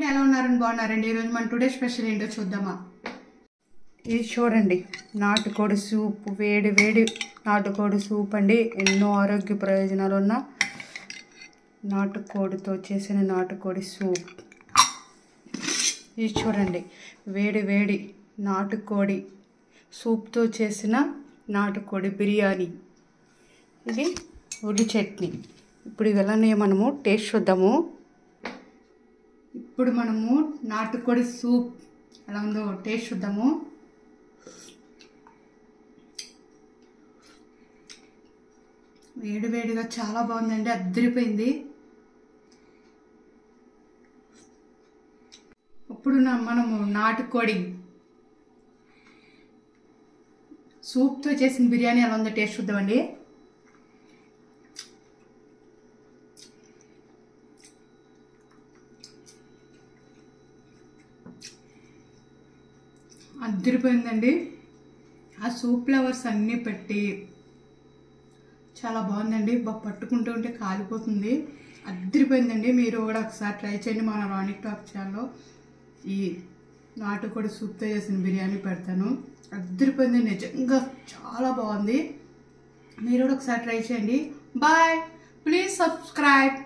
ఎలా ఉన్నారని బాగున్నారండి. ఈరోజు మన టుడే స్పెషల్ ఏంటో చూద్దామా. ఇది చూడండి, నాటుకోడి సూప్. వేడి వేడి నాటుకోడి సూప్ అండి. ఎన్నో ఆరోగ్య ప్రయోజనాలు ఉన్న నాటుకోడితో చేసిన నాటుకోడి సూప్. ఇది చూడండి, వేడి వేడి నాటుకోడి సూప్తో చేసిన నాటుకోడి బిర్యానీ. ఇది ఉల్లి చట్నీ. ఇప్పుడు ఇవన్నీ మనము టేస్ట్ చూద్దాము. ఇప్పుడు మనము నాటుకోడి సూప్ ఎలా ఉందో టేస్ట్ చూద్దాము. వేడివేడిగా చాలా బాగుందండి, అద్దరిపోయింది. ఇప్పుడు మనము నాటుకోడి సూప్తో చేసిన బిర్యానీ ఎలా ఉందో టేస్ట్ చూద్దామండి. అద్దరిపోయిందండి. ఆ సూప్ ఫ్లేవర్స్ అన్నీ పెట్టి చాలా బాగుందండి. పట్టుకుంటూ ఉంటే కాలిపోతుంది. అద్దరిపోయిందండి. మీరు కూడా ఒకసారి ట్రై చేయండి. మన రానిక్ టాక్ ఛానల్లో ఈ నాటుకోడి సూప్తో చేసిన బిర్యానీ పెడతాను. అద్దరిపోయింది, నిజంగా చాలా బాగుంది. మీరు కూడా ఒకసారి ట్రై చేయండి. Bye, please subscribe.